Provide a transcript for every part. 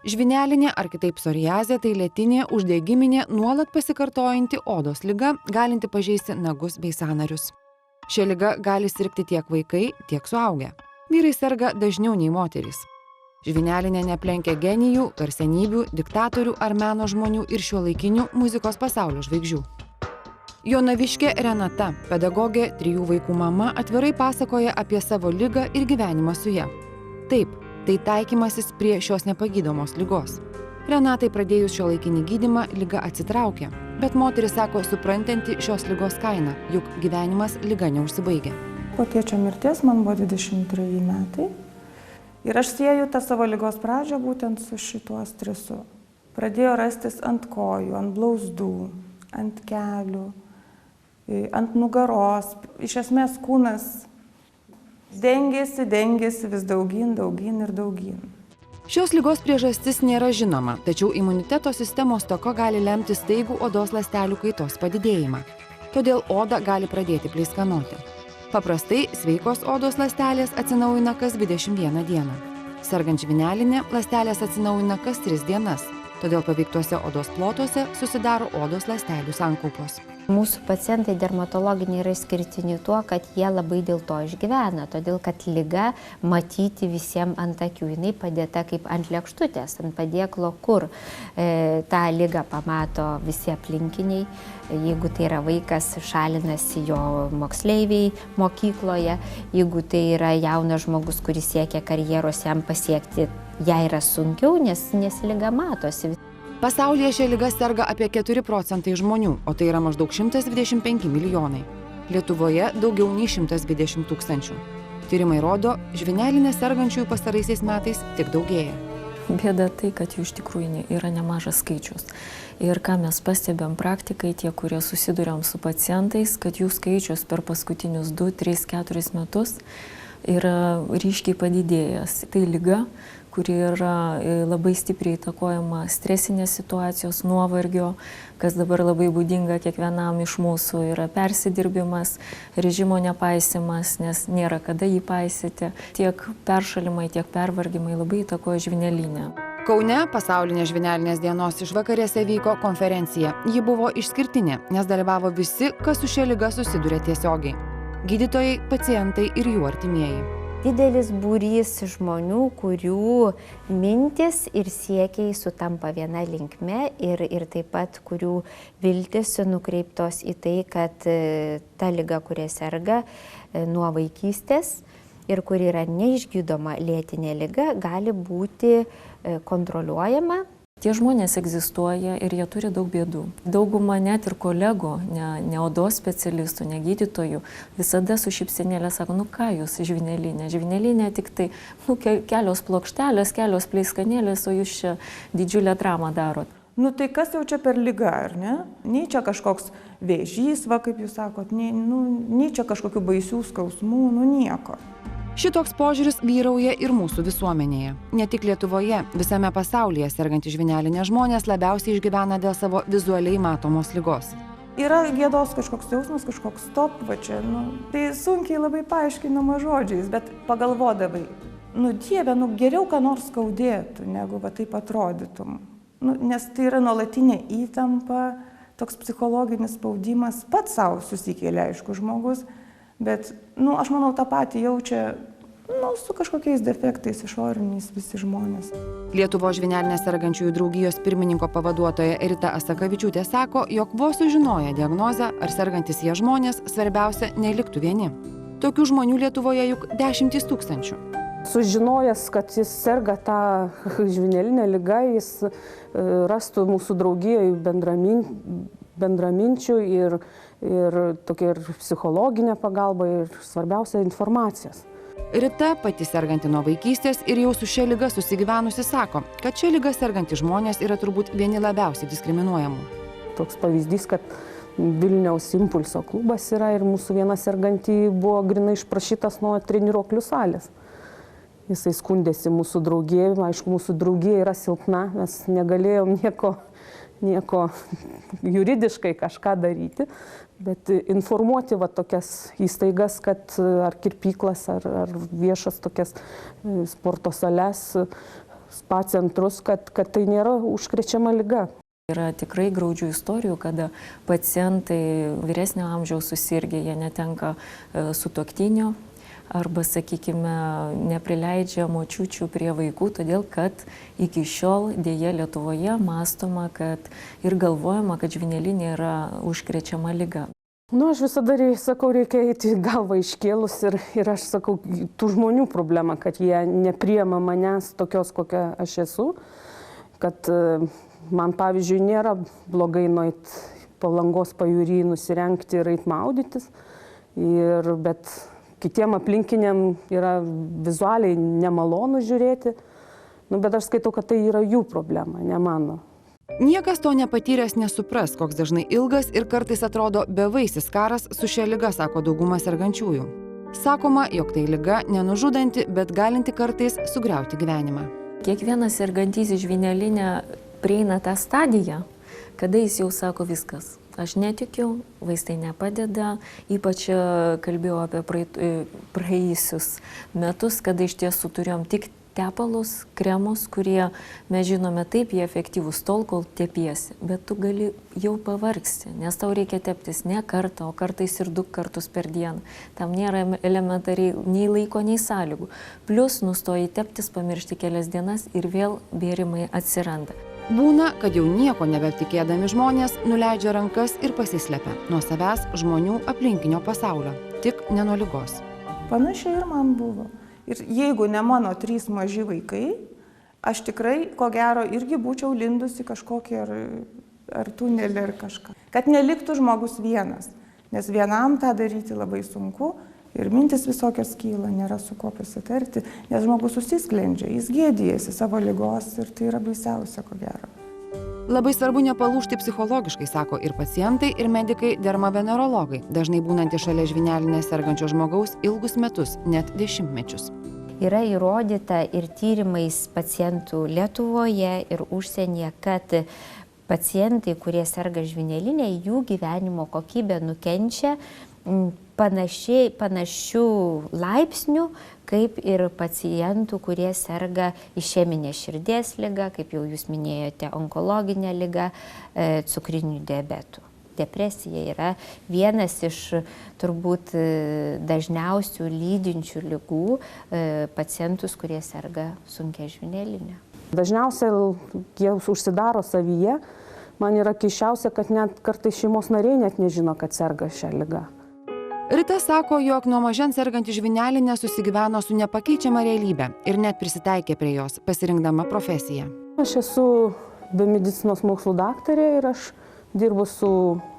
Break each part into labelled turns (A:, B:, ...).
A: Žvynelinė ar kitaip psoriazė tai lėtinė, uždegiminė, nuolat pasikartojanti odos liga, galinti pažeisti nagus bei sąnarius. Šia liga gali sirgti tiek vaikai, tiek suaugę. Vyrai serga dažniau nei moterys. Žvynelinė neaplenkia genijų, garsenybių, diktatorių ar meno žmonių ir šiuolaikinių muzikos pasaulio žvaigždžių. Jonaviškė Renata, pedagogė, 3 vaikų mama, atvirai pasakoja apie savo ligą ir gyvenimą su ja. Taip, tai taikymasis prie šios nepagydomos ligos. Renatai pradėjus šiuolaikinį gydymą, liga atsitraukė, bet moteris sako suprantanti šios ligos kainą, juk gyvenimas liga neužsibaigia.
B: Po tėčio mirties man buvo 23 metai ir aš sieju tą savo ligos pradžią būtent su šituo stresu. Pradėjo rastis ant kojų, ant blauzdų, ant kelių, ant nugaros. Iš esmės kūnas dengėsi vis daugyn ir daugyn.
A: Šios ligos priežastis nėra žinoma, tačiau imuniteto sistemos stoka gali lemti staigų odos ląstelių kaitos padidėjimą. Todėl oda gali pradėti pleiskanoti. Paprastai sveikos odos ląstelės atsinaujina kas 21 dieną. Sergant žvyneline, ląstelės atsinaujina kas 3 dienas. Todėl paveiktuose odos plotuose susidaro odos ląstelių sankaupos.
C: Mūsų pacientai dermatologiniai yra išskirtini tuo, kad jie labai dėl to išgyvena, todėl kad liga matyti visiems ant akių. Jinai padėta kaip ant lėkštutės, ant padėklo, kur tą ligą pamato visi aplinkiniai. Jeigu tai yra vaikas, šalinasi jo moksleiviai mokykloje. Jeigu tai yra jaunas žmogus, kuris siekia karjeros, jam pasiekti ją yra sunkiau, nes liga matosi.
A: Pasaulyje šią ligą serga apie 4 procentai žmonių, o tai yra maždaug 125 milijonai. Lietuvoje daugiau nei 120 tūkstančių. Tyrimai rodo, žvynelinė sergančiųjų pastaraisiais metais tik daugėja.
D: Bėda tai, kad jų iš tikrųjų yra nemažas skaičius. Ir ką mes pastebėm praktikai, tie, kurie susiduriam su pacientais, kad jų skaičius per paskutinius 2, 3, 4 metus yra ryškiai padidėjęs. Tai liga, kuri yra labai stipriai įtakojama stresinės situacijos, nuovargio, kas dabar labai būdinga kiekvienam iš mūsų, yra persidirbimas, režimo nepaisimas, nes nėra kada jį paisyti. Tiek peršalimai, tiek pervargimai labai įtakoja žvynelinę.
A: Kaune pasaulinės žvynelinės dienos išvakarėse vyko konferencija. Ji buvo išskirtinė, nes dalyvavo visi, kas su šia liga susiduria tiesiogiai. Gydytojai, pacientai ir jų artimieji.
C: Didelis būrys žmonių, kurių mintis ir siekiai sutampa viena linkme ir taip pat kurių viltis nukreiptos į tai, kad ta liga, kuria serga nuo vaikystės ir kuri yra neišgydoma lėtinė liga, gali būti kontroliuojama.
D: Tie žmonės egzistuoja ir jie turi daug bėdų. Dauguma net ir kolegų, ne odos specialistų, ne gydytojų, visada su šypsenėle sako, ką jūs žvynelinė? Žvynelinė tik tai kelios plokštelės, kelios pleiskanėlės, o jūs čia didžiulę dramą darot.
B: Tai kas jau čia per liga, ar ne? Nei čia kažkoks vėžys, kaip jūs sakot, nei čia kažkokių baisių skausmų, nieko.
A: Šitoks požiūris vyrauja ir mūsų visuomenėje. Ne tik Lietuvoje, visame pasaulyje sergantys žvynelinė žmonės labiausiai išgyvena dėl savo vizualiai matomos ligos.
B: Yra gėdos kažkoks jausmas, kažkoks stop, čia, tai sunkiai labai paaiškinama žodžiais, bet pagalvodavai, Dieve, geriau ką nors skaudėtų, negu taip atrodytum. Nes tai yra nuolatinė įtampa, toks psichologinis spaudimas, pats savo susikėlė, aišku, žmogus. Bet, aš manau, tą patį jaučia, su kažkokiais defektais išoriniais visi žmonės.
A: Lietuvos žvynelinės sergančiųjų draugijos pirmininko pavaduotoja Rita Asakavičiūtė sako, jog vos sužinoję diagnozę ar sergantis jie žmonės, svarbiausia neliktų vieni. Tokių žmonių Lietuvoje juk 10 tūkstančių.
E: Sužinojęs, kad jis serga tą žvynelinę ligą, jis rastų mūsų draugijoje bendraminčių ir tokia ir psichologinė pagalba ir svarbiausia informacijas.
A: Rita, pati serganti nuo vaikystės ir jau su šia liga susigyvenusi, sako, kad šia liga sergantys žmonės yra turbūt vieni labiausiai diskriminuojamų.
E: Toks pavyzdys, kad Vilniaus Impulso klubas yra ir mūsų viena serganti buvo grinai išprašytas nuo treniruoklių salės. Jisai skundėsi mūsų draugijai, aišku, mūsų draugija yra silpna, mes negalėjom nieko juridiškai kažką daryti, bet informuoti tokias įstaigas, kad ar kirpyklas, ar viešas tokias sporto sales, spa centrus, kad tai nėra užkrečiama liga.
D: Yra tikrai graudžių istorijų, kada pacientai vyresnio amžiaus susirgę, jie netenka sutuoktinio arba, sakykime, neprileidžia močiučių prie vaikų, todėl kad iki šiol dėja Lietuvoje mąstoma, kad ir galvojama, kad žvynelinė yra užkrečiama liga.
E: Aš visada sakau, reikia eiti galvą iškėlus ir aš sakau, tų žmonių problema, kad jie nepriema manęs tokios, kokia aš esu, kad man, pavyzdžiui, nėra blogai nueit Palangos pajūry nusirengti ir eit maudytis, bet kitiem aplinkiniam yra vizualiai nemalonu žiūrėti, bet aš skaitau, kad tai yra jų problema, ne mano.
A: Niekas to nepatyręs nesupras, koks dažnai ilgas ir kartais atrodo bevaisis karas su šia liga, sako dauguma sergančiųjų. Sakoma, jog tai liga nenužudanti, bet galinti kartais sugriauti gyvenimą.
D: Kiekvienas sergantysis žvynelinė prieina tą stadiją, kada jis jau sako viskas. Aš netikiu, vaistai nepadeda, ypač kalbėjau apie praėjusius metus, kada iš tiesų turėjom tik tepalus, kremus, kurie, mes žinome, taip, jie efektyvūs tol, kol tepiesi, bet tu gali jau pavargsti, nes tau reikia teptis ne kartą, o kartais ir 2 kartus per dieną. Tam nėra elementariai nei laiko, nei sąlygų. Plus nustoji teptis, pamiršti kelias dienas ir vėl bėrimai atsiranda.
A: Būna, kad jau nieko nebetikėdami žmonės nuleidžia rankas ir pasislepia nuo savęs, žmonių, aplinkinio pasaulio, tik ne nuo ligos.
B: Panašiai ir man buvo. Ir jeigu ne mano 3 maži vaikai, aš tikrai, ko gero, irgi būčiau lindusi kažkokį ar tunelį ar kažką. Kad neliktų žmogus vienas, nes vienam tą daryti labai sunku ir mintis visokios kyla, nėra su kuo pasitarti, nes žmogus susisklendžia, jis gėdijasi savo ligos ir tai yra baisiausia, ko gero.
A: Labai svarbu nepalūžti psichologiškai, sako ir pacientai, ir medikai dermavenerologai, dažnai būnantys šalia žvynelinės sergančio žmogaus ilgus metus, net 10 mečius.
C: Yra įrodyta ir tyrimais pacientų Lietuvoje ir užsienyje, kad pacientai, kurie serga žvynelinė, jų gyvenimo kokybė nukenčia panašių laipsnių, kaip ir pacientų, kurie serga išeminė širdies liga, kaip jau jūs minėjote, onkologinė liga, cukriniu diabetu. Depresija yra vienas iš turbūt dažniausių lydinčių ligų pacientus, kurie serga sunkia žvyneline.
E: Dažniausiai jie užsidaro savyje. Man yra keisčiausia, kad net kartais šeimos nariai net nežino, kad serga šią ligą.
A: Rita sako, jog nuo mažens serganti žvynelinė susigyveno su nepakeičiama realybė ir net prisitaikė prie jos, pasirinkdama profesiją.
E: Aš esu biomedicinos mokslų daktarė ir aš dirbu su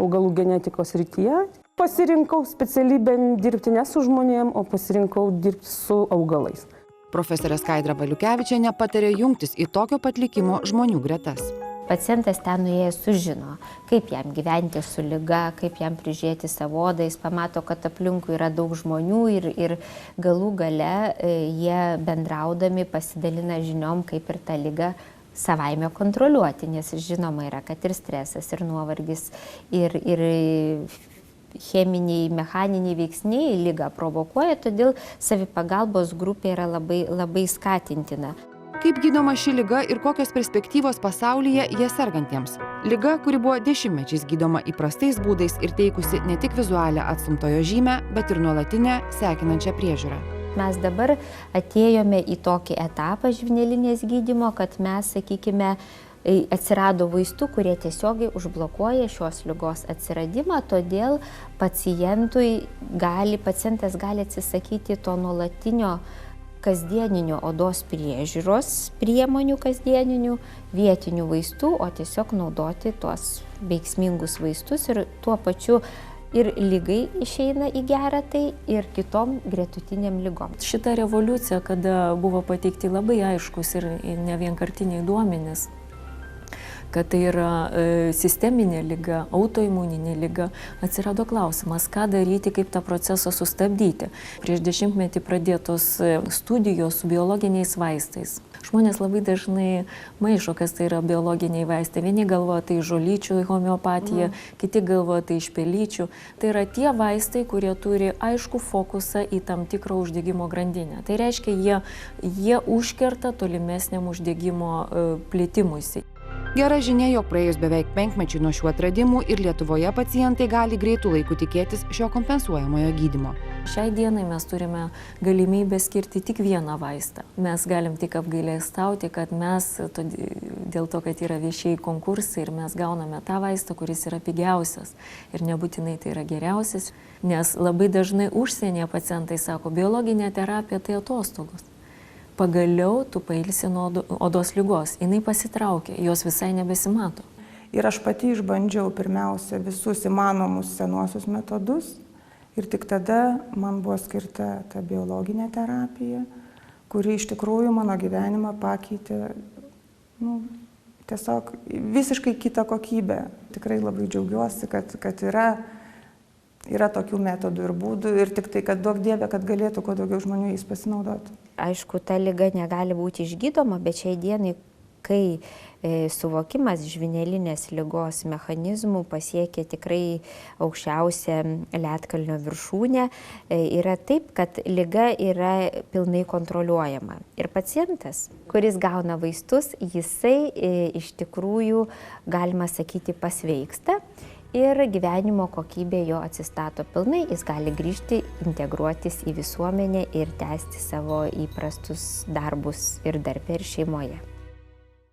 E: augalų genetikos srityje. Pasirinkau specialybę dirbti ne su žmonėm, o pasirinkau dirbti su augalais.
A: Profesorė Skaidra Valiukevičienė patarė jungtis į tokio pat likimo žmonių gretas.
C: Pacientas ten nuėjęs sužino, kaip jam gyventi su liga, kaip jam prižiūrėti savo odą, jis pamato, kad aplinkui yra daug žmonių ir galų gale jie bendraudami pasidalina žiniom, kaip ir tą ligą savaime kontroliuoti, nes žinoma yra, kad ir stresas, ir nuovargis, ir cheminiai, mechaniniai veiksniai ligą provokuoja, todėl savipagalbos grupė yra labai skatintina.
A: Kaip gydoma ši liga ir kokios perspektyvos pasaulyje jie sergantiems? Liga, kuri buvo 10-mečiais gydoma įprastais būdais ir teikusi ne tik vizualią atstumtojo žymę, bet ir nuolatinę sekinančią priežiūrą.
C: Mes dabar atėjome į tokį etapą žvynelinės gydymo, kad mes, sakykime, atsirado vaistų, kurie tiesiogiai užblokuoja šios ligos atsiradimą, todėl pacientas gali atsisakyti to nuolatinio kasdieninio odos priežiūros priemonių kasdieninių, vietinių vaistų, o tiesiog naudoti tuos veiksmingus vaistus ir tuo pačiu ir ligai išeina į gerą tai ir kitom gretutiniam ligom.
D: Šita revoliucija, kada buvo pateikti labai aiškus ir nevienkartiniai duomenys, kad tai yra sisteminė liga, autoimuninė liga, atsirado klausimas, ką daryti, kaip tą procesą sustabdyti. Prieš 10-metį pradėtos studijos su biologiniais vaistais. Žmonės labai dažnai maišo, kas tai yra biologiniai vaistai. Vieni galvoja tai žolyčių homeopatija, kiti galvoja tai iš pelyčių. Tai yra tie vaistai, kurie turi aišku fokusą į tam tikrą uždegimo grandinę. Tai reiškia, jie užkerta tolimesniam uždegimo plėtimuisi.
A: Gera žinia, jog praėjus beveik 5 mečiui nuo šių atradimų ir Lietuvoje pacientai gali greitų laikų tikėtis šio kompensuojamojo gydymo.
D: Šiai dienai mes turime galimybę skirti tik vieną vaistą. Mes galim tik apgailestauti, kad mes, dėl to, kad yra viešieji konkursai ir mes gauname tą vaistą, kuris yra pigiausias. Ir nebūtinai tai yra geriausias, nes labai dažnai užsienyje pacientai sako, biologinė terapija tai atostogos. Pagaliau tu pailsi nuo odos ligos, jinai pasitraukė, jos visai nebesimato.
B: Ir aš pati išbandžiau pirmiausia visus įmanomus senuosius metodus ir tik tada man buvo skirta ta biologinė terapija, kuri iš tikrųjų mano gyvenimą pakeitė tiesiog visiškai kitą kokybę. Tikrai labai džiaugiuosi, kad yra tokių metodų ir būdų ir tik tai, kad duok Dieve, kad galėtų kuo daugiau žmonių jais pasinaudoti.
C: Aišku, ta liga negali būti išgydoma, bet šiai dienai, kai suvokimas žvynelinės ligos mechanizmų pasiekia tikrai aukščiausią ledkalnio viršūnę, yra taip, kad liga yra pilnai kontroliuojama. Ir pacientas, kuris gauna vaistus, jisai iš tikrųjų, galima sakyti, pasveiksta. Ir gyvenimo kokybė jo atsistato pilnai, jis gali grįžti, integruotis į visuomenę ir tęsti savo įprastus darbus ir darbe ir šeimoje.